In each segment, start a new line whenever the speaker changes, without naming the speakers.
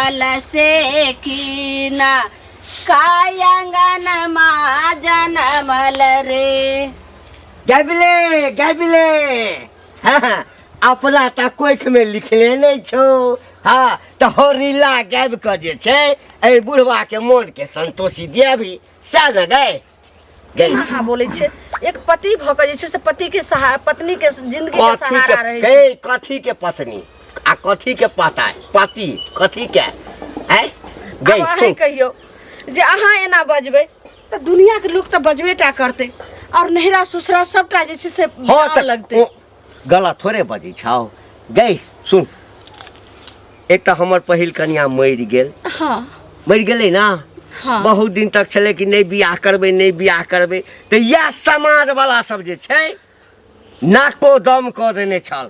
कल से कीना कायंगन मा जनमल रे।
गैबले हाँ अपना ता कोख में लिखले नहीं छो। हाँ तो होरीला गैब कर जे छे ए बुढ़वा के मन के संतोषी दिया भी सा न गए
हाँ बोले छे एक पति भक जे छे से पति के पत्नी के जिंदगी के सहारा रहे छे।
कथी के पत्नी आ कथी के पता पति कथी के है गई सुन
कहियो जे अहाँ एना बजबे तो दुनिया के लोग तो बजबेटा करते और नहरा ससुरा सबटा जे छे से लगते
गलत थोड़े बजे छाओ गई सुन एक तो हमर पहिल कन्या मर गेल।
हाँ
मर गेले ना। हाँ। बहुत दिन तक चले कि नहीं बियाह करबे तो यह समाज वाला सब जे छे नाको दम कर देने छल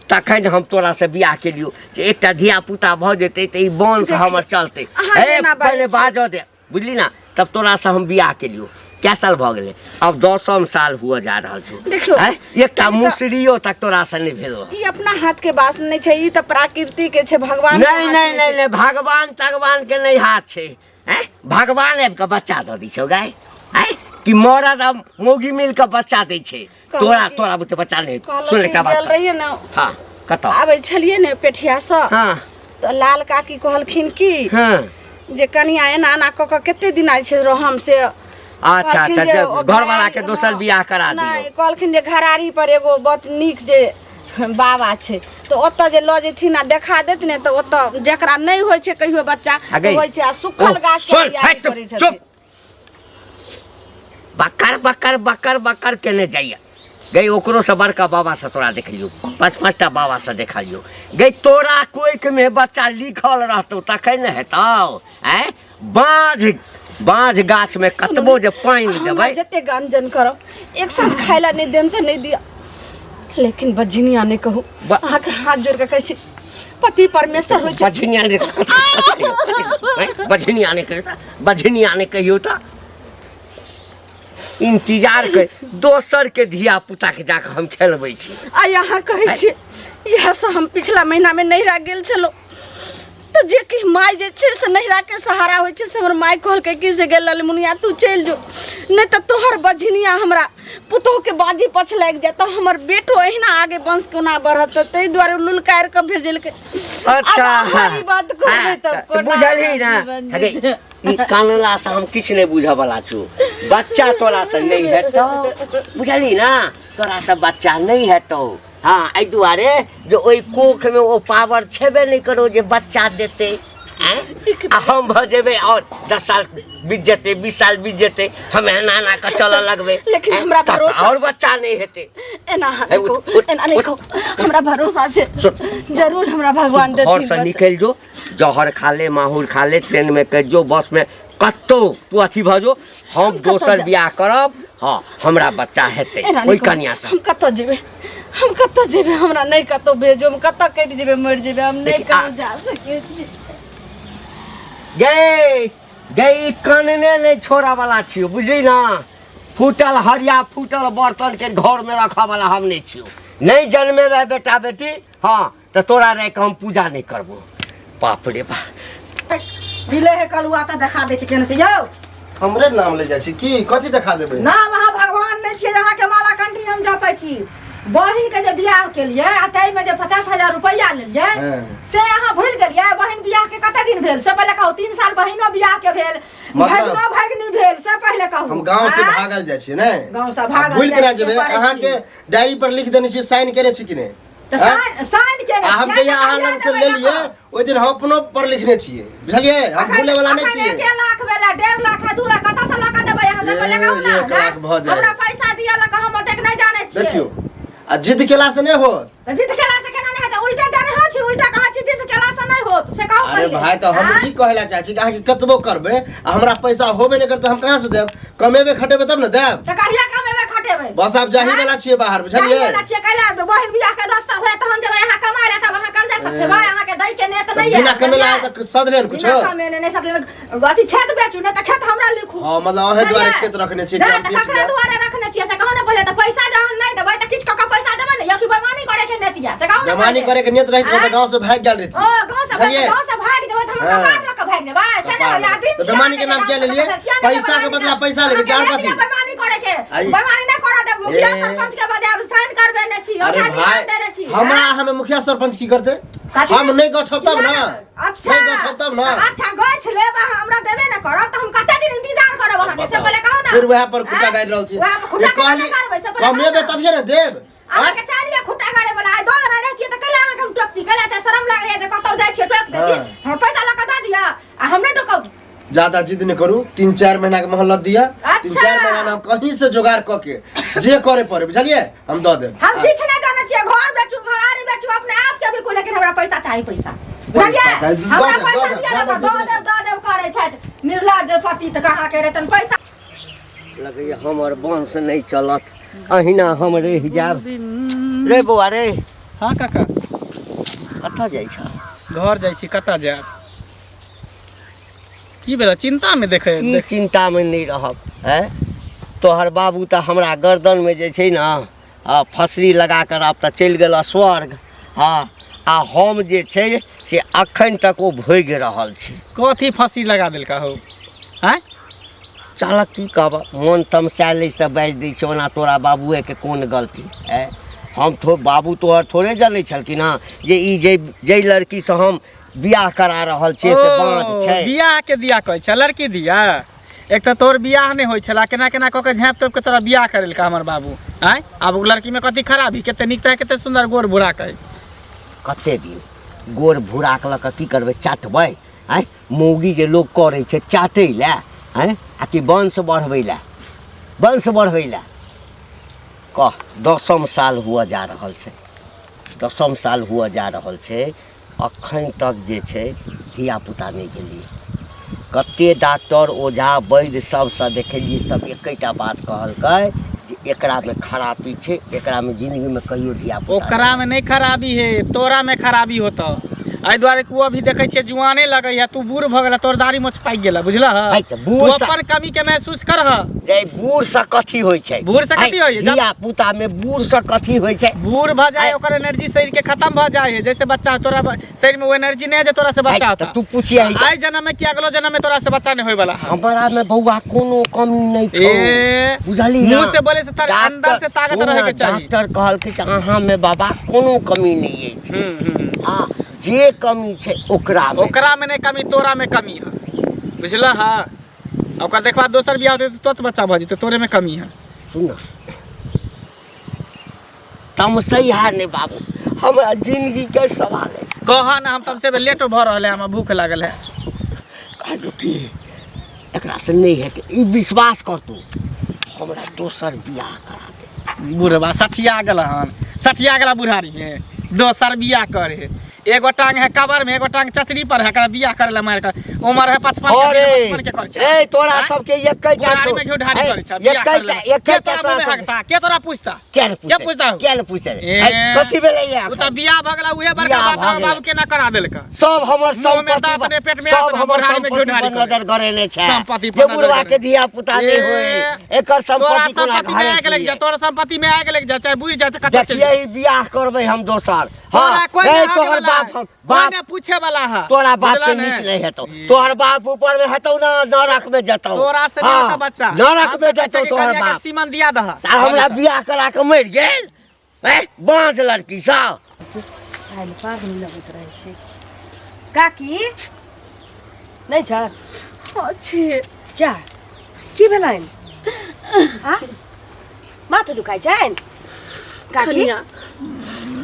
तखन हम तोरा से बियाह के लियो जे एकटा धिया पुता भ जेते त ई बन से हमर चलते ए पहले बाजो दे बुझली ना तब तोरा से हम बियाह के लियो क्या साल भ गेले अब 10 साल हुआ जा रहल छो
देखियो
एकटा मुसरियो तक तोरा से नहीं भेलो
ई अपना हाथ के बात नहीं छे ई त प्रकृति के छे भगवान
नहीं भगवान के नहीं हाथ छे हैं भगवान अब का बच्चा द दी छो गाय हैं कि मरद अब मोगी मिल के बच्चा दे छे तोरा बुते बच्चा नहीं सुन ले का बात
रहिए ना। हां
कतो
आबे छलिए ने पेठिया से। हां तो लाल काकी कहलखिन की हां जे कनिया एना एना क के केते दिन आइ छे रहम से।
अच्छा घर वाला के दोसर बियाह करा दियो
नहीं कहलखिन जे घरारी पर एगो बहुत नीक जे बाबा छे तो ओत जे ल जेथिन आ देखा देथिन तो ओत जेकरा नहीं होय छे कहियो बच्चा होय छे आ सुखल गाछ के तैयारी करै छे। बकर केने जाइए गई ओकरो से बड़का बाबा से तोरा देख लियो 5-5टा बाबा से देखा लियो गई तोरा कोइक में बच्चा लिखल रहतो तखन न हेतौ हैं बाँझ गाछ में कतबो जे पानी देबै जते गंजन करो एक साँझ खाइला नहीं देम तो नहीं दिया लेकिन बजनिया ने कहू अहाँ के हाथ जोड़ के कहै छी पति परमेश्वर होय छै
बजनिया ने कहियो त इंतजार कर दोसर के धिया पुता के जाके हम खेलबै छी
आ यहाँ कहै छी यह से हम पिछला महीना में नहिरा गेल छलो तो जे कि माय जे छे से नहिरा के सहारा होय छे से हमर माय कहल के कि से गेल ललमुनिया तू चल जो नहीं तो तोहर बजनिया हमरा पुतो के बाजी पछ लाग जाता हमर बेटो एहिना आगे वंश कोना बढ़त तै द्वारे लुलकार के भेजल के।
अच्छा
हमारी बात कहबै
तो बुझली ना ई कानला से हम किछ नहीं बुझा वाला छु बच्चा तोरा से नहीं हेतो बुझली ना तोरा से बच्चा नहीं हेतो। हाँ आई दुआरे जो ओई कोख में वो पावर छेबे नहीं करो जे बच्चा देते हम भजेबे और 10 साल बीत जेते 20 साल बीत जेते हम नाना का चल लगबे
लेकिन हमरा भरोसा
और बच्चा नहीं हेते
एना नहीं हमरा भरोसा छे जरूर हमरा भगवान देथिन।
और से निकल जो जहर खा ले माहौर खा ले ट्रेन में कर जो बस में कत्तो तू अथी भजो हम दोसर बियाह करब। हाँ हमरा बच्चा हेते ओई कन्या से
हम कत्तो जेबे हमरा नहीं कत्तो भेजो हम कत्तो कट जेबे मर जेबे हम नहीं कहीं जा सके
गई कानने नहीं छोड़ा वाला छियो बुझली ना फूटल हरिया फूटल बर्तन के घर में रखा वाला हम नहीं छियो नहीं जन्मे रहे बेटा बेटी। हाँ तो तोरा रह के हम पूजा नहीं करबो बाप रे बाप
दिले है कलुआ त देखा दे छै केना छै यौ
हमरे नाम ले जाय छी की कथि देखा देबे
नाम अहाँ भगवान नहीं छियै जहाँ के माला कंठी हम जपै छी बहिन के जे बियाह के लिए आ टाइम में जे 50,000 रुपया लेलिए से अहाँ भूल गेलिए बहिन बियाह के कते दिन भेल से पहले कहू 3 साल बहिनो बियाह के भेल भगिनो भगिनी भेल से पहले कहू
हम गांव से भागल जाय छी ने
गांव से भागल
भूल के ना जेबे अहाँ के डायरी पर लिख देने छी साइन करे छी कि ने
तो साइन के
हम के अहाँ लग से ले लिए ओइ दिन हम अपनो पर लिखने छियै बुझलिए हम भूले वाला नहीं छियै
1 लाख भेला 1.5 लाख 2 लाख कत से लगा देबै अहाँ से पहले कहू ना
1 लाख भ जाय
हमरा पैसा दिया लगा हम ओतेक नहीं जाने छियै
देखियो आ जिद केला से नहीं हो
जिद केला से केना नहीं होता उल्टा डर हो छी उल्टा कहा छी जिद केला से नहीं होत से कहू
अरे भाई तो हम की कहला चाहे छी कि कतबो करबे आ हमरा पैसा होबे नहीं करते हम कहां से देब कमेबे खटेबे तब न देब
त कहिया कमेबे खटेबे
बस आप जाही वाला छियै बाहर बुझलिए
वाला छियै कैला बहिन बियाह के 10 साल होय तहन जेबै यहां कमाय रहता वहां कर जा सकते भाई यहां के दई के ने त नहीं है
बिना कमेला त सदले न कुछ
बिना कमेने नहीं सदले अथी खेत बेचू ने त खेत हमरा लिखू
हां मतलब ओहे द्वारे खेत रखने छियै जे हम बेच दे
द्वारे रखने छियै से कहू ने पहले त पैसा जहन नहीं देबै त किछ क पैसा देबै ने या कि बेमानी करे के नेतिया से कहू ने
बेमानी करे के नियत रहित त गांव से भाग गेल रहित
गांव से भाग जेबै त
हम
हाँ।
बात लगा भाग जेबा से ना यादिन
तो बेईमानी के नाम क्या ले लिए? पैसा के बदला पैसा लेबे, क्या और कथी?
बेईमानी करे के
आई।
बेईमानी ना करा दे मुखिया
ए।
सरपंच के बदे अब साइन करबे ने छी
अरे
ओकरा
भाई
निशान देने छी
हमरा हमें मुखिया सरपंच की करते?
कथी?
हम नहीं गछब तब ना।
अच्छा
नहीं गछब तब ना।
अच्छा गछ लेबा हमरा देबे ना करब त हम कते दिन इंतजार करब वहां से पहले कहू ना
फिर वहाँ पर खुटा गाड़ रहल छी।
वहाँ पर खुटा
ये कहली
गाड़ि करबै से पहले
कमेबे तभिए ना देब।
आहा के चालिए खुटा गाड़े वाला आइ दो दिन रहतिए त कला आहा के हम टोकती कला त शरम लागे त कतौ जाय छी टोक दे छी हम पैसा लगा द दिया आ हम नहीं टोकब
ज्यादा जिद न करू, 3-4 महीना के मोहलत दिया।
अच्छा।
3-4 महीना में हम कहीं से जुगाड़ क के जे करे पड़े बुझलिए हम दे देब।
हम किछ नहीं जाने छिए घर बेचू घरारी बेचू अपने आप के भी को लेकिन हमरा पैसा चाहिए पैसा बुझलिए
चाहिए,
हमरा
दो
पैसा
दे,
दिया
दो
ना
दे,
दो देव करे छथि निर्लज्ज पति त कहां के रेतन पैसा
लगैया हमर वंश नहीं चलत, अहिना हम रह जाब। रे बौआ रे,
हाँ काका
कतऽ जाइ छ?
घर जाइ छी, कतऽ जायब? की भेल चिंता में देखे
की चिंता में नहीं रहब है? तोहर बाबू तो हमरा गर्दन में जे छै ना फसरी लगा कर अब तऽ चलि गेल स्वर्ग। हाँ, आ हम जे छै से अखन तक ओ भोग रहल छी।
कथी फांसी लगा देलका हो? हैं?
चल की कहब, मोन तमसा लै तऽ बाजि दै छै, ओना तोरा बाबुए के कोन गलती है? हम तो बाबू तोहर थोड़े जनै छलखिन हँ जे ई जे लड़की से हम बियाह करा रहल छियै से बाँध छै।
बियाह के दिया कहै छै, लड़की दिया? एक तो तोर बियाह नहीं होइ छला, केना केना कऽ के झाँप तोप के तोरा बियाह करेलका हमर बाबू। आय आब उ लड़की में कथी खराबी? कते नीक तऽ कते सुंदर गोर बुढ़ा कहे।
कते दिन गोर भूराक लऽ कऽ की करबै, चाटबै? आँय मौगी जे लोग करै छै चाटै लए, आँय आ कि वंश बढ़बै लए? वंश बढ़बै लए कह। 10म साल हुआ जा रहल छै, 10म साल हुआ जा रहल छै, अखन तक जे छै धियापुता नहीं गेलियै। कते डॉक्टर ओझा वैद्य सबसँ देखेलियै, सब एकेटा बात कहलकै जे एकरा में खराबी छै, एकरा में जिंदगी में कहियो धियापुता
ओकरा में नहीं खराबी है, तोरा में खराबी होता। एहि दुआरे कि अभी देखे छियै जुआने लगे है, तू बूढ़ भ गेला, तोर दाढ़ी मोछ पाकि गेला, बुझला है?
भाई तऽ
तू
बूढ़ सा-
अपन कमी के महसूस कर ह।
जे बूढ़ से कथी होइ छै?
बूढ़ से कथी होइ छै? जब-
धिया पुता में बूढ़ से कथी होइ छै?
बूढ़ भ जाए ओकर एनर्जी शरीर के खत्म भ जाए है। जैसे बच्चा तोरा शरीर में वो एनर्जी नहीं है जो तोरा से बच्चा
भाई,
होता।
तऽ तू पूछिए ही तऽ।
आई जन्म में कि अगलो जन्म में तोरा से बच्चा नहीं होय वाला है।
हमारा में बउआ कोनो कमी नहीं छौ,
ए,
बुझली ना?
मुंह से बोले से तार अंदर से ताकत
सुन
रहे
ना,
के चाहिए।
डॉक्टर कहलकै कि अहाँ में बाबा कोनो कमी नहीं है। हाँ, जे कमी छै ओकरा में।
ओकरा में नहीं कमी, तोरा में कमी है, बुझला है? ओकर देखबा दोसर बियाह होते तो तुरंत बच्चा भ जेते, तोरे में कमी है।
सुन ना, तमसैया ने बाबू, हमरा जिंदगी के सवाल है।
कहा ना हम तुमसे लेट भ रहले, हमरा भूख लागल है।
कहलू कि एकरा से नहीं है कि ई विश्वास कर तू, हमरा दोसर बियाह करा दे।
बुढ़वा सठिया गेल हन, सठिया गेला बुढ़ारी में, दोसर बियाह करे। एगो टांग है कबर में, एगो टांग चचरी पर है, एकरा बियाह करे ला मार कर उम्र है 55
अरे
के कर छै।
ए तोरा
हाँ?
सबके एकैटा
बुढ़ारी में घुढ़ारी करे छै, बियाह करे ला। के तोरा मुँह में हकता, के तोरा पूछता?
क्या ने
के पूछता हो?
क्या ने पूछते रे?
ए,
ऐ, कथी भेलै ये?
उ त बियाह भ गेला, उहे बड़का
बियाह
बात
भ
हमर
गेलै।
बाबू केना करा देलका।
सब हमर
मुँह में
संपत्ति
दाँत ने, पेट में
सब
हाथ ने,
हमर
बुढ़ारी में
संपत्ति
घुढ़ारी
पर नजर गरेने छै।
संपत्ति पर
जे
नजर
बुढ़वा
गरेने।
के धिया पुता नहीं होय, एकर
तोरा
संपत्ति कोना
संपत्ति में आग लग
घरे
जा, तोरा संपत्ति में आग लग जा, चाहे बुझ जा, कतौ चल
देखिए ई बियाह करबै हम दोसर।
तोरा
हाँ,
कोई
ए
नहीं
तोहर
आगे वाला
बाप
है,
बाप
कोई नहीं पूछे वाला है।
तोरा बाप
बुझला
के
ने?
नीक नहीं हेतौ,
ये।
तोहर बाप ऊपर में हेतौ ना, नरक में जतौ।
तोरा से
हाँ,
नहीं बच्चा,
नरक में जतौ तोहर बाप।
सीमन दिया दह।
सार हमरा बियाह करा के मर गेल, ए बाँझ लड़की सब।
खाइल पागल लगत रहे छै। काकी नहीं जा
अच्छे
जा की भेलैन? हाँ माथा दुखाइ छैन काकी?
कनिया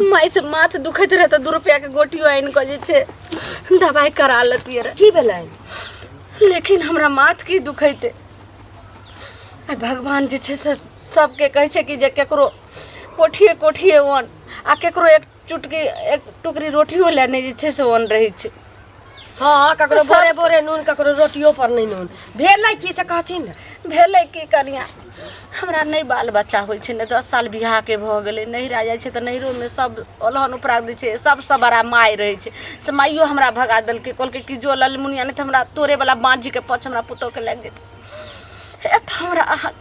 माई से माथ दुखैत रहे तो 2 रुपया के गोटियो आइन के जे छे दवाई करा लेती रे,
की भेलैन?
लेकिन हमरा माथ की दुखैते। आ भगवान जे छे से सबके कहै छे कि जे केकरो कोठिए कोठिए ओन आ केकरो एक टुकरी रोटियो लेने जे छे से ओन रहै छे।
हाँ ककरो
सब-
बोरे बोरे नून, ककरो रोटियो पर नहीं नून। भेलै की से कहथिन?
भेलै की कनिया, हमरा नहीं बाल बच्चा होइ छै ने, 10 साल बियाह के भ गेलै, नहिरा जाइ छै त नहिरो में सब अलहन उपराग दै छै, सबसँ बड़ा माय रहै छै। से माइयो हमरा भगा देलकै, कहलकै कि जो ललमुनिया नहीं त हमरा तोरे वाला बाँझी के पछ हमरा पुतौ के लागि जेतै। ए त हमरा अहाँ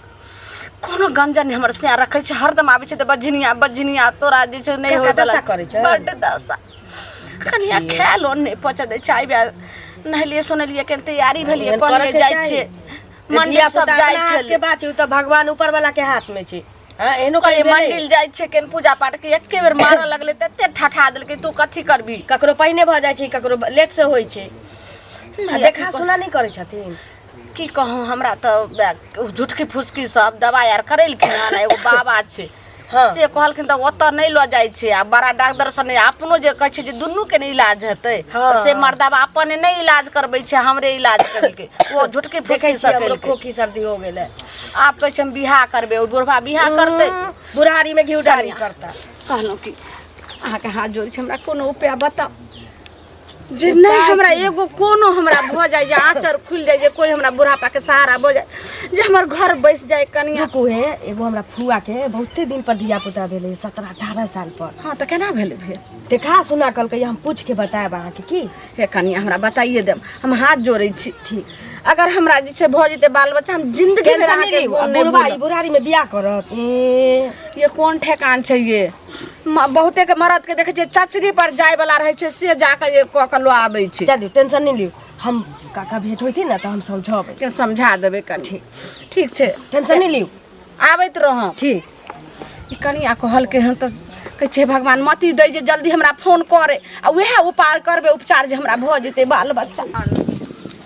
कोनो गंजन हमर से रखै छै, हरदम आबै छै त बजनिया बजनिया तोरा जे छै नहीं
का
होय
दशा करै छै?
बड्ड दशा। कनिया खाय लो नहीं पच दे चाय बे नहलिए सुनलिए के तैयारी भेलिए
एहन
कहलिए
करके
जाइ
चाही।
छे
मंदिर
मंदिर सब जाइ
के
छे
बात छै, उ त भगवान ऊपर वाला के हाथ में छै। हां एहनो
कहलिए
कहिए
मंदिर जाइ छे केन पूजा पाठ के एके बेर मारऽ लगले तते ठठा देलकै तू कथी करबी
ककरो पहिने भ जाइ छै, ककरो लेट से होइ छै। आ देखा सुना नहीं करै छथिन।
की कहूँ हमरा तो झुटकी फुसकी सब दवाई आर करेलखिन हन। एगो बाबा छै
हाँ।
से कहलखिन तऽ ओतऽ नहीं लऽ जाइ छै आ बड़ा डॉक्टर सन अपनो जे कहै छै जे दुनू के ने इलाज हेतै
हाँ,
तऽ से
हाँ।
मर्दाबा अपने नहीं इलाज करबै छै हमरे इलाज करलकै वो झुटकी
देखै
फुसकी
छी हमरो
सकेलकै
खोखी सर्दी हो गेलै।
आप कहै छै हम बियाह करबै ओ बुढ़वा बियाह करतै
बुढ़ारी में घी डाली करता।
कहलहुँ कि अहाँके हाथ जोड़ै छै हमरा कोनो उपाय बताउ जे नहीं हमरा एगो कोनो हमरा भ जाए जे आचर खुल जाए जे कोई हमरा बुढ़ापा के सहारा भ जाए जे हमर घर बैस जाए कनिया
रुकू है एगो हमरा फुआ के बहुते दिन पर धिया पुता भेलै 17-18 साल पर।
हाँ तो केना भेल भेल
देखा सुना कहलकै हम पूछ के बताएब अहाँके की।
हे कनिया हमरा बताइए देम हम हाथ जोड़ै छी
ठीक
अगर हमरा जे छै भ जेतै बाल बच्चा हम जिंदगी में
टेंशन नहीं ली। बुढ़वा ई बुढ़ारी में बियाह करत
ये कौन ठेकान छै ये बहुते के मरद के देखे छै चचरी पर जाय वाला रहे छै से जाके ये क के लो आबै छै।
दादी टेंशन नहीं लियो हम काका भेंट होइती ना तो हम समझाबे
के समझा देबै कनि ठीक छै
टेंशन नहीं लियो
आबैत रह
ठीक।
ई कनिया कहलकै हन तऽ कहै छै भगवान मती दै जे जल्दी हमरा फोन करे आ वएह उपाय करबै उपचार जे हमरा भ जेतै बाल बच्चा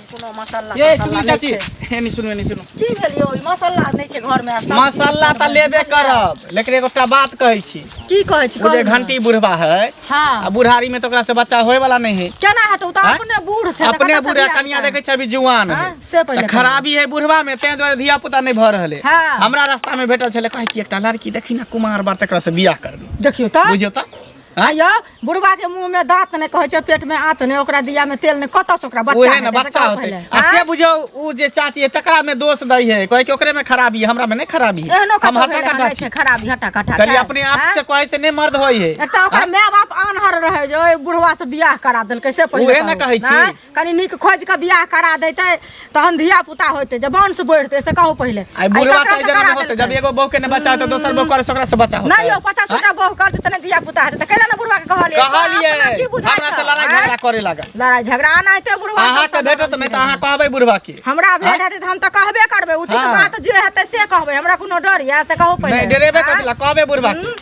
कोनो मसाला
ये चुगली चाची एनी सुनो
की भेलियो ई मसाला नहीं छै घर में सब
मसाला त लेबे करब लेकिन एगोटा बात कहै छी
की कहै छी
वो जे घंटी बुढ़वा है
हां
आ बुढ़ारी में तो ओकरा से बच्चा होए वाला नहीं है
केना है तो
हाँ?
अपने बूढ़ छै
अपने बूढ़ा कनिया देखे छै अभी जुआन है
हाँ, से पहिले
त खराबी है बुढ़वा में तै द्वारे धिया पुता नहीं भ रहले
हाँ।
हमरा रास्ता में भेटल छले कहे कि एकटा लड़की देखी ना कुमार बात एकरा से बियाह करबी
देखियो त
बुझियो त
आयो बुढ़वा के मुंह में दांत ने कहै छै पेट में आंत ने ओकरा दिया में तेल ने कत से ओकरा बच्चा
ओहे ना बच्चा होते आ से बुझियो उ जे चाची है तकरा में दोष दै है कहे कि ओकरे में खराबी है हमरा में नहीं खराबी है
एहनो
हम
कतो
हटा
भेलै
कटा
हन,
छी
छै खराबी हटा कटा
कली अपने आप से कहे से नहीं मर्द होई है
एक तो ओकर माय बाप आन्हर रहे जो ओइ बुढ़वा से बियाह करा देलकै से पहिले
उहे ना कहै छी।
हाँ? कनी नीक खोज के बियाह करा देतै तहन धिया पुता होतै जब वंश बढ़तै से कहू पहिले
आई बुढ़वा से जन्म होते जब एगो बहू के नहीं बच्चा तो दोसर बहू करे से ओकरा से बच्चा होता
नहीं यो 50 टा बहू कर देतै धिया पुता हेतै त केना ना बुढ़वा के कहलिए
कहलिए हमरा से लड़ाई झगड़ा करे लागल
लड़ाई झगड़ा ना हेतै बुढ़वा
अहाँ के भेटत नहीं तो अहाँ कहबै बुढ़वा के
हमरा भेट हेतै त हम त कहबे करबै उचित
हाँ।
बात जे हेतै से कहबै हमरा कोनो डर या से कहू पहिले
नहीं डरेबे करला कहबे बुढ़वा के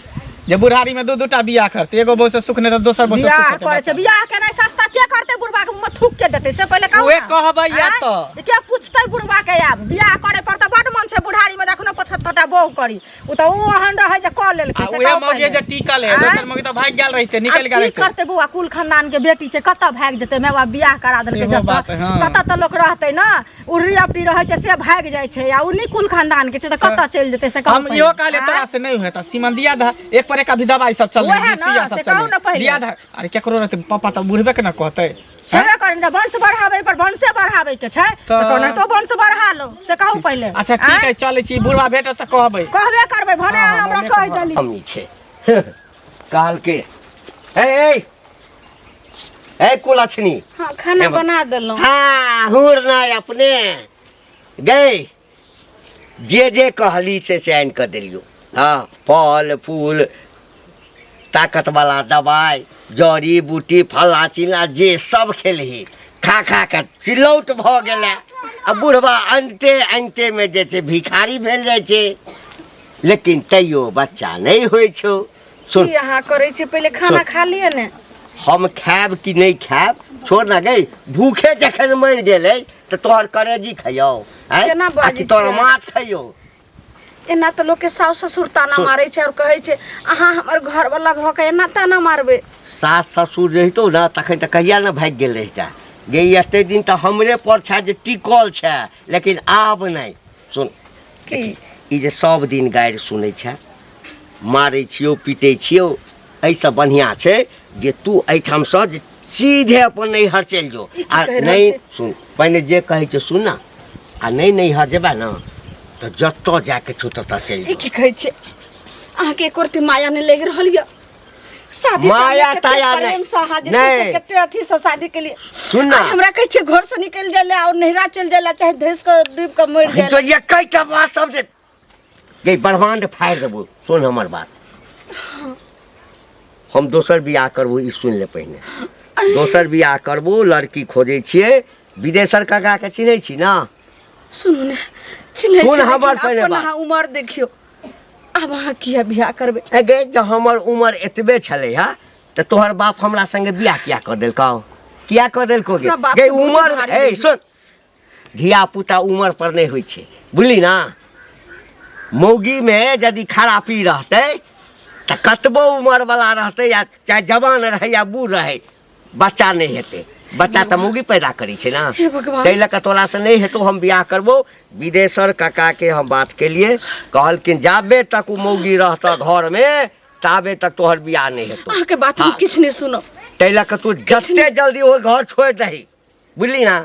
जे बुढ़ारी में दू टा बियाह करते एगो बहू से सुख नहीं तो दोसर बहू से
बियाह
सुख
करे छै बियाह के नहीं सस्ता के करतै बुढ़वा के मुंह थूक के देतै से पहिले कहू
उहे
ना।
कहबै या
आँय?
तो
के पूछतै बुढ़वा के आब बियाह करे पर त बड मन छै बुढ़ारी में देखनो 75 टा बहू करी उ त उ हन रहे जे क लेलकै
आ
से
उहे
कहू
मौगे
पहिले।
जे टिकल है
आँय?
दोसर मौगे तो भाग गेल रहते निकल
आब
गेल
की
रहते
करतै बुआ कुल खानदान के बेटी छै कत भाग जेतै माय बाप बियाह करा देलकै
सेहो
जब
बात है, हाँ।
तत त लोक रहतै ना उर्री अपटी रहै छै से भाग जाइ छै आ उ नी कुल खानदान के छै त कत चलि जेतै से कहू
हम इहो कहले तोरा से नहीं होता सीमन दिया धा एक पर एक अभी दवाई सब चल
उहे
रही
ना,
सिया सब
से
चल
कहू ना
रही
पहिले।
दिया धा अरे केकरो रहते पापा तो बुढ़बे के ना कहते
छेबे करें त वंश बढ़ाबै पर वंशे बढ़ाबै के छै त कोना तो वंश बढ़ा लो से कहू पहिले।
अच्छा ठीक है चले छी बुढ़वा भेटत त कहबै
कहबे करबै भने हमरा कहि देली
हमनी छे काल के ए कुलछनी
हाँ खाना बना देलहुँ
हाँ हुर ना अपने गए जे कहली से चयन कर दिलियो हाँ फल फूल ताकत वाला दवाई जड़ी बूटी फला चिला जे सब खेलही खा खा के चिलौट भ गेलै आ बुढ़वा अंते में जे छै भिखारी भेल जाइ छै लेकिन तैयो बच्चा नहीं होइ छौ सुन
की अहाँ करै छी पहिले खाना खा लिअ ने
हम खायब कि नहीं खायब छोड़ ना गई भूखे जखन मर गेलै तो तोहर करेजी खइयो
केना बाजै
आकि तोहर
छियै?
माछ खइयो
एना तऽ लोकके साउस ससुर ताना मारै छै और कहै छै अहाँ हमर घर वाला भऽ के एना ताना मारबै
सास ससुर रहितो ना तखन तऽ कहिया ना भागि गेल रहिता गे एते दिन तऽ हमरे पर छै जे टिकल छै लेकिन आब नहीं सुन
की?
ई जे सब दिन गारि सुनै छै मारै छियौ पीटै छियौ एहिसँ बढ़िआँ छै जे तू एहिठामसँ जे सीधे अपन नैहर चलि जो
ई की
आ
कहि रहल
नहीं
छै?
सुन पहिने जे कहै छै सुन ना आ नहीं नैहर जेबे ना तऽ जतऽ जाके छौ ततऽ चलि
ई
जो
की कहै छै अहाँके एको रत्ती माया नहि लागि रहल यऽ शादी
माया ताया नहि।
प्रेम से अहाँ जे छै
नहि।
से कते अथी से शादी के लिए
सुन ना
आइ हमरा कहै छै घर से निकलि जाइ ला और नैहरा चलि जाइ ला चाहे धैस के डूबि के मरि जाइ
तो
ला
ये कई का बात सब जे गई ब्रह्मांड फाड़ि देबो सुन हमर बात हम दोसर बियाह करबो ई सुन ले पहिने दोसर बियाह करबो लड़की खोजे छियै विदेशर काका के चिन्है छी ना
सुनू ने चिन्है
सुन
छी,
हमर
लेकिन
पहिले
अपन
बात।
अहाँ उमर देखियो अब अहाँ किया बियाह करबै
गे जब हमर उम्र एतबे छलै हा तऽ तोहर बाप हमरा संगे बियाह किया कर देलकौ किया कर देलको गे
हमरा बाप
गे
के बहुत
उम्र
भारी
हे
रहै।
सुन धिया पुता उम्र पर नहीं होइ छै बुझली ना मौगी में यदि खरापी रहतै तऽ कतबो उम्र वाला रहतै या चाहे जवान रहे या बूढ़ रहे बच्चा नहीं हेतै बच्चा तऽ मौगी पैदा करै छै ना
हे भगवान।
ताहि लऽ कऽ तोरा से नहीं हेतौ हम बियाह करबो विदेशर काका के हम बात केलिए कहलखिन जाबे तक उ मौगी रहतऽ घर में ताबे तक तोहर बियाह नहीं हेतौ
अहाँ के बात हम
हाँ।
किछ नहीं सुनो
ताहि लऽ कऽ तू जते जल्दी ओ घर छोड़ि दही बुझली ना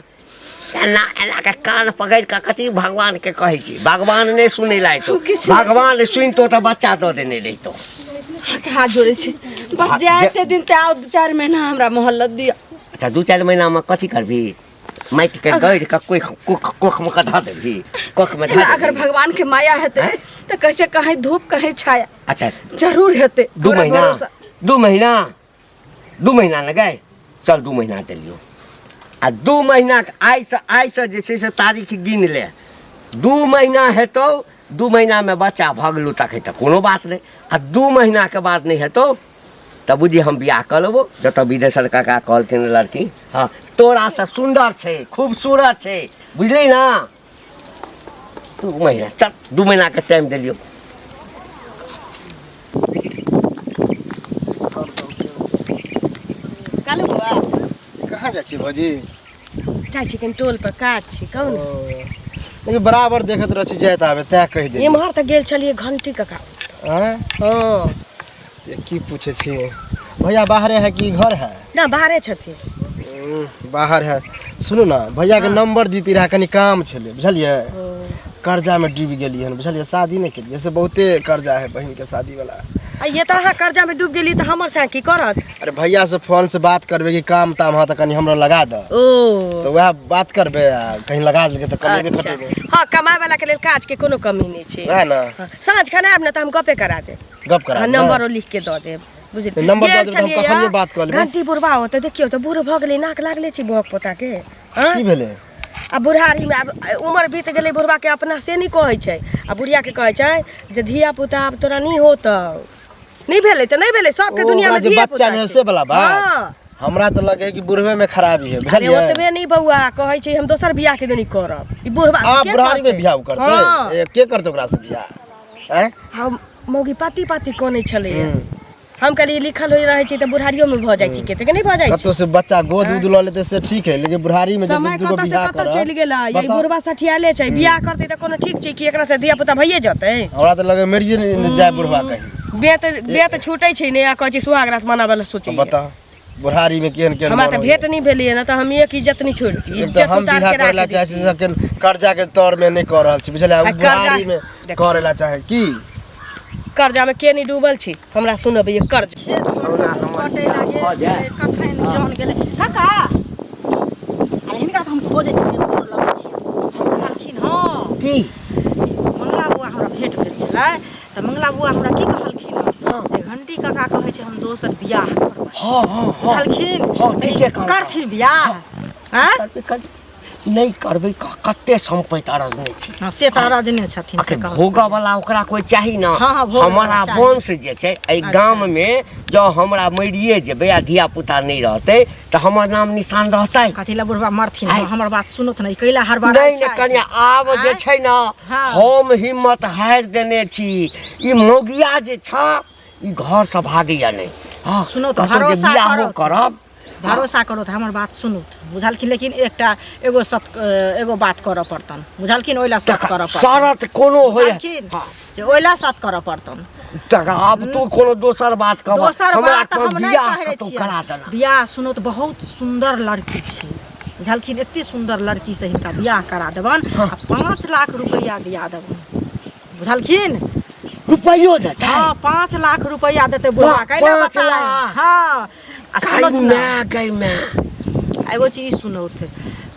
एना एना के कान पकड़ि कऽ कथी भगवान के कहै छी भगवान नहीं सुनै लायतो
किछु नहि
भगवान सुनितो तऽ बच्चा दऽ देने रहितो
अहाँ के हाथ जोड़े छी बस
हाँ,
जाते दिन ते आओ 2-4 महीना हमरा मोहल्लत दिया
अच्छा 2-4 महीना में कथी करबी माटि के गढ़ि कऽ कोख में कऽ धऽ देबही कोख में धऽ
अगर
देबही
भगवान के माया हेतै तऽ कैसे कहीं धूप कहीं छाया
अच्छा
जरूर हेतै
2
हमरा
महीना
भरोसा।
2 महीना न गए चल 2 महीना देलियो आ 2 महीना आइ से जे छै से तारीख गिन ले 2 महीना हेतौ 2 महीना में बच्चा भऽ गेलौ तक तऽ कोनो बात नहीं आ 2 महीना के बाद नहीं हेतौ तब बुझी हम बियाह कऽ लेबो जतऽ विदेशर काका कहलखिन लड़की हाँ तोरा से सुंदर छै खूबसूरत छै बुझली ना 2 महीना चल 2 महीना के टाइम देलियो
कालू बुआ
कहाँ जाइ छी भौजी
जाइ छी कनि टोल पर काज छी कहू ने
लेकिन बराबर देखैत रहै छी जाइत आबे तैं कहि दे
एम्हर तऽ गेल छलियै घंटी कका
हाँ
हाँ
की पूछे छी भैया बाहरे है कि घर है
ना बाहरे छथिन
बाहर है सुनू ना भैया के नंबर दीती रहा कनी काम छलै बुझलियै कर्जा में डूब गेलियै हन बुझलियै शादी नहीं केलियै से बहुते कर्जा है बहन के शादी वाला
आ ये तऽ अहाँ कर्जा में डूब गेली तऽ हमर से की करत
अरे भैया से फोन से बात करबे कि काम ताम हाँ तो कनी हमरा लगा द
ओ
तो वह बात करबे आ कहीं लगा देलके तो कमेबे
अच्छा
खटेबे
हाँ कमाए वाला के लेल काज के कोनो कमी नहीं छै
वह ना
हाँ, साँझ खना आब ने तऽ हम गपे करा देब
गप करा
हाँ,
देब।
नंबरो लिख के दऽ देब बुझलियै
नंबर दऽ
गेल
देब तऽ हम
छलियै
कखनिये
या,
बात कऽ लेबै।
घंटी बुढ़बा हो तऽ देखियौ तऽ बूढ़ भऽ गेलै नाक लागले छै बौक पोता के हाँ?
की भेले
आ बुढ़ारी में आब उम्र बीत गेलै बुढ़बा के अपना से नहीं कहै छै आ बुढ़िया के कहै छै जे धिया पुता आब तोरा नहीं होतौ नहीं भेलै तऽ नहीं भेलै सबके दुनिया में
जे
धिया
बच्चा
पुता
में
छै।
से वाला बा
हाँ
हमरा तो लगे कि बुढ़वे में खराबी है
अरे
बुझलियै
ओतबे नहीं बउआ कहै छै हम दोसर बियाह के नहीं करब ई बुढ़बा
आ
के
बुढ़ारी में
करतै?
बियाह करते
हाँ
के करते ओकरा से बियाह हैं
हम मौगी पाती पाती कोने छलै हम कहलिए लिखल होई रहे छै तऽ बुढ़ारियो में भऽ जाइ छै केते के नहीं भऽ जाइ छै
कतो से बच्चा गोद उद ल लेते से ठीक है लेकिन बुढ़ारी में
समय
जब दूगो
कतऽ से
बियाह
कतऽ
करब
चलि गेला यही
बताउ।
बुढ़बा सठियाले छै बियाह करतै तऽ कोनो ठीक छै कि एकरा से धिया पुता भइए जेतै
हमरा तो लगे मरिए नहीं जाए बुढ़वा कहीं
बेत छूटै छै ने आ कहै छै सुहाग रात मनाबै ला सोचै
बता बुढ़ारी में केहन केहन
हमरा
मर
तऽ
होइए।
भेट नहीं भेलिए ना तऽ हम एक इज्जत नहीं छोड़ती
एक तो
इज्जत
हम
उतार
बियाह
के
करेला
राख
चाहे छी सबके कर्जा के तौर में नहीं कर रहल छी बुझलियै
आ
उ बुढ़ारी में
देखो।
करेला चाहे की
कर्जा में के नहीं डूबल छी हमरा सुनब ये कर्ज
कटे लागे कखन जान गेलै काका अरे हिनका तऽ हम खोजै छी फोन लगै छी हम कहलखिन हाँ
की
मंगला बुआ हमरा भेंट भेल छलै तऽ मंगला बुआ हमरा की कहलखिन जे घंटी काका कहै छै हम दोसर बियाह करबै
हाँ हाँ हाँ
बुझलखिन
हाँ, ठीके कहलखिन।
करथिन बियाह हैं
करबै करबै नहीं करबै कते संपत्ति अरजने छी
हाँ से तऽ राजने छथिन से
आखिर
कहलखिन।
भोगा वाला ओकरा कोई चाही ना
हाँ, हाँ, भोगऽ वाला
हमारा
चाही।
वंश जे छै एहि गाम में जो हमरा मरिए जेबै आ धिया पुता नहीं रहतै तऽ हमर नाम निशान रहतै
कथी ला बुढ़बा मरथिन
आइ।
हमर बात सुनत नहीं कैला हर बार
नहीं नहीं कनिया आब जे छै ना
हाँ।
हम हिम्मत हारि देने छी ई मोगिया जे छ ई घर से भागैया नहीं हाँ
सुनौ तऽ
कहतौ जे
भरोसा
बियाहो
करौ।
करब
भरोसा करो तऽ हमर बात सुनू बुझलखिन लेकिन एगो बात करऽ पड़तन बुझलखिन ओइला सत करऽ पड़तन
शरत कोनो होय
बुझलखिन जे ओइला सत करऽ पड़तन
तका आब तू कोनो दोसर बात कहब
दोसर
हमरा
बात
कोई
हम नहीं
बियाह
कहै
कतौ
छियै
करा देना
बियाह सुनो तऽ बहुत सुंदर लड़की छै बुझलखिन एते सुंदर लड़की से हिनका बियाह करा देबन आ 5 लाख रुपया दिया देबन बुझलखिन
रुपैयो देतै
हाँ 5 लाख रुपया देते बुढ़ा
वाह,
कैला
5
बता
लाख।
हाँ आ सुनो
गई
ना
मैं
एगो चीज सुनो थे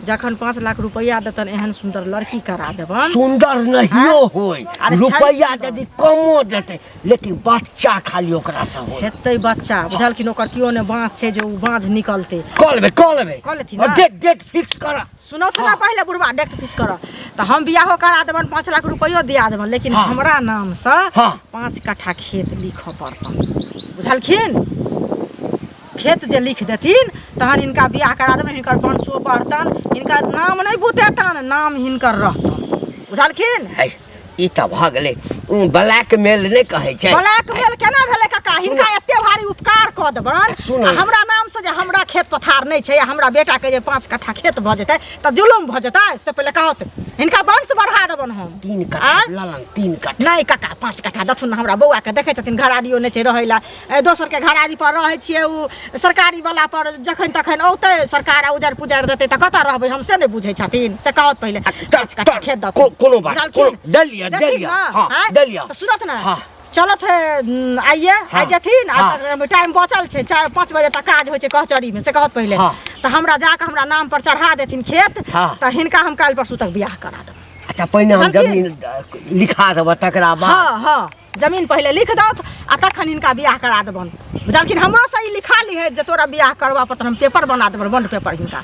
जखन 5 लाख रुपया देतन एहन सुंदर लड़की करा देबन।
सुंदर नहियो होय,
अरे
रुपया
छै
यदि कमो देते लेकिन बच्चा खाली ओकरा से होय।
हेतै बच्चा बुझलखिन ओकर कियो ने बाँझ छै जे उ बाँझ निकलतै।
कॉल में
कऽ लेथिन ना।
डेट फिक्स करा।
सुनो तो ना पहले बुढ़वा डेट फिक्स कर तो हम बियाहो करा देबन 5 लाख रुपयो दिया देबन लेकिन
हाँ।
हमरा नाम से
हाँ।
5 कट्ठा खेत लिख पड़तन बुझलखिन। खेत जे लिख देथिन तहन इनका बियाह करा देबन, हिनकर वंशो बढ़तन, हिनका नाम नहीं बुतेतन, नाम हिनकर रहतन बुझलखिन।
है ई त भ गेलै ब्लैकमेल नहीं कहै छै।
ब्लैकमेल केना भेलै काका, हिनका एते भारी उपकार कऽ देबन
सुन।
आ हमरा नाम से जे हमरा खेत पथार नहीं छै, हमरा बेटा के जे 5 कट्ठा खेत भ जेतै त जुलुम भ जेतै। से पहिले कहत हिनका वंश बढ़ा देबन हम।
3 कट्ठा ललन 3 कट्ठा
नहीं काका 5 कट्ठा दथुन ना, हमरा बौआ के देखे छथिन घरारियो नहीं छै रहै ला। दोसर के घरारी पर रहै छियै, उ सरकारी वाला पर जखन तखन औतै सरकार उजर पुजर देतै त कतऽ रहबै हम, से नहीं बुझै छथिन। से कहत पहिले 5 कट्ठा खेत दथुन।
कोनो बात कोनो डलिया हाँ डलिया
तो सुनत ना
हाँ।
चलत है आइए
हाँ।
आ जथिन
हाँ।
टाइम बचल छै 4-5 बजे तक काज होइ छै कचहरी में। से कहत पहिले
हाँ।
तो हमरा जाके हमरा नाम पर चढ़ा देथिन खेत
हाँ।
तो हिनका हम काल परसू तक बियाह करा देब।
अच्छा पहिने हम
बुझलखिन?
जमीन लिखा देब तकरा बाद
हाँ हाँ जमीन पहले लिख दौत आ तखन हिनका बियाह करा देबन बुझलखिन। हमरो से ई लिखा ली है जे तोरा बियाह करबा पर हम पेपर बना देबन, बॉन्ड पेपर हिनका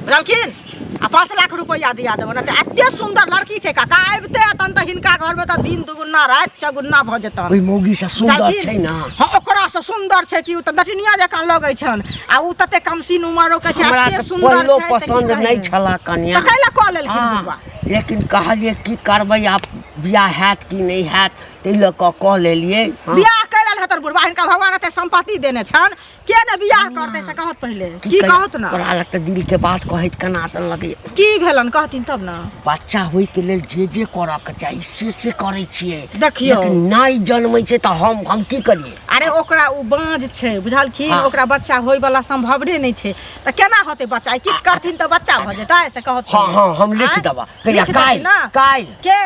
बुझलखिन। आ 5 लाख रुपया दिया देबन। एते सुंदर लड़की छै काका, आबिते तन त हिनका घर में त दिन दुगुना रात चौगुना भ जेतन।
ओइ मौगी से सुंदर
बुझलखिन?
छै ना।
हाँ ओकरा से सुंदर छै कि उ त नटनिया जकाँ लगै छन आ उ तते कमसिन उमरो के छै,
हमरा
एते
त
सुंदर
पहिलो
छै से की
पसंद
कही।
नहीं छला कन्या।
त कैला कऽ लेलखिन
हाँ,
बुढ़वा।
लेकिन कहलिए की करबै आप बियाह हैत कि नहीं हैत तै ल कह लेलिए। हाँ।
बियाह कैलन हतर बुढ़वा, हिनका भगवान एते संपत्ति देने छन, के ने बियाह करतै से कहत पहिले। की कहत ना
तोरा लग त दिल के बात कहैत केना त लगे
की भेलन कहथिन तब ना।
बच्चा होय के लेल जे करऽ के चाही से करै छियै।
देखियौ।
लेकिन नहीं जन्मै छै त हम की करिए।
अरे ओकरा उ बाँझ छै बुझलखिन,
हाँ।
ओकरा बच्चा होय वाला संभवने नहीं छै त केना होतै बच्चा। किछ करथिन त बच्चा भ जेतै से कहत।
हाँ हाँ हम लिख देबा कहिया काल
के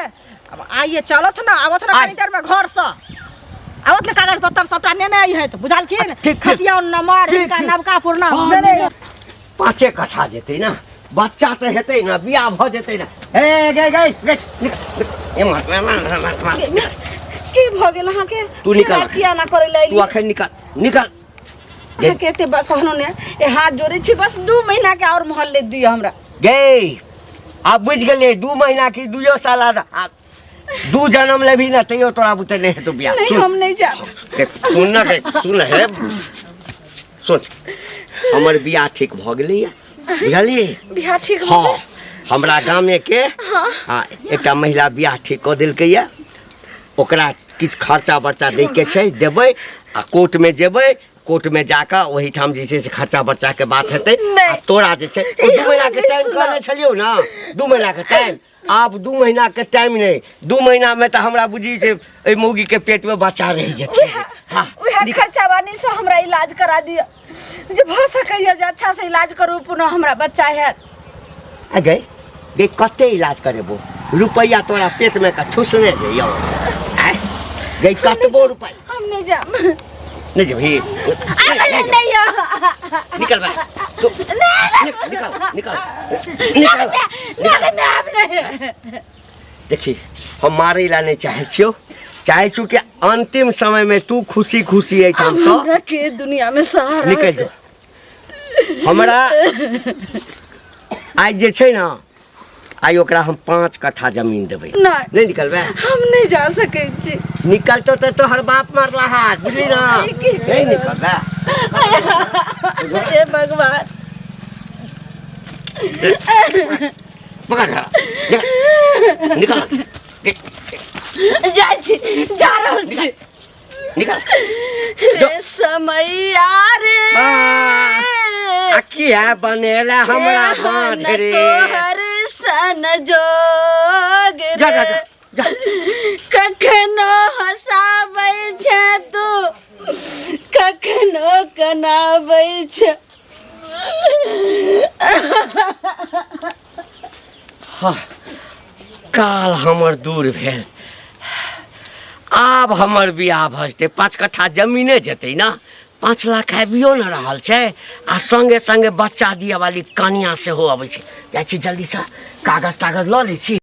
अब आइए चलत ना, आवत ना
आइ।
कनी देर में घर से आवत ना, कागज पत्तर सबटा नेने आई है तो बुझलखिन।
ठीक।
खतिया नंबर
ठीक,
हिनका
ठीक।
नवका पुरना
हाँ,
देने।
5 कट्ठा जेतै ना, बच्चा त हेतै ना, बियाह भ जेतै ना। ए गई
की भ गेल अहाँ के?
तू निकल।
किया ना करे लै
तू अखन निकल।
अहाँ के एते कहनो ने ए हाथ जोड़े छी, बस 2 महीना के और मोहल्ले दियो हमरा।
गई अब बुझ गेलिए 2 महीना की 2 साल 2 जन्म लेभी ना तैयो तोरा बुते नहीं है तो बियाह।
नहीं हम नहीं जा।
सुन है सुन हमर बियाह ठीक भ गेलै बुझलिए।
बियाह ठीक
हाँ हमरा गामे के हाँ एकटा महिला बियाह ठीक कऽ देलकै या, ओकरा किछु खर्चा बर्चा दै के छै देबै आ कोर्ट में जेबै, कोर्ट में जाकर वही ठाम जे छै से खर्चा बर्चा के बात हेतै। आ तोरा जे छै 2 महीना के टाइम कहने छलियौ ना, 2 महीना के टाइम। आब 2 महीना के टाइम नहीं, 2 महीना में तो हमरा बुझी छै ए मौगी के पेट में बच्चा रह जेतै। हाँ
उहे खर्चा बानी से हमरा इलाज करा दिया, जे भ सकैया जे अच्छा से इलाज करू, पुनः हमरा बच्चा है।
आ गई कते इलाज करेबो, रुपया तोरा पेट में का ठुसने जइयो। गई कतबो रुपया
हम नहीं जा।
नहीं जेबही
नहीं
निकल बा निकल देखी हम मारे ला नहीं चाहे छियो, चाहे छु कि अंतिम समय में तू खुशी खुशी एठाम से
हमरा के दुनिया में सहारा
निकल जो। हमरा आज जे छै ना, आई ओकरा हम 5 कट्ठा जमीन देबै। नहीं निकलबे
हम नहीं जा सके छी।
निकलतो तो तोहर बाप मरला हाथ बुझली ना, नहीं निकलबे।
हे भगवान
पकड़ निकल
जाय छी, जा रहल छी।
निकल
रे समैया रे
अखिया बनेला हमरा बाँझ रे।
तोहर सन जोग
जा जा
रे,
जा
कखनो हंसाबै छै तू, कखनो कनाबै छै।
हाँ, काल हमर दूर भेल, आब हमर बियाह भ जेतै। 5 कट्ठा जमीने जेतै ना, 5 लाख आबियो न रहल छै आ संगे संगे बच्चा दिए वाली कनिया सेहो अबै छै। जाइ छी जल्दी से कागज तागज लऽ लै छी।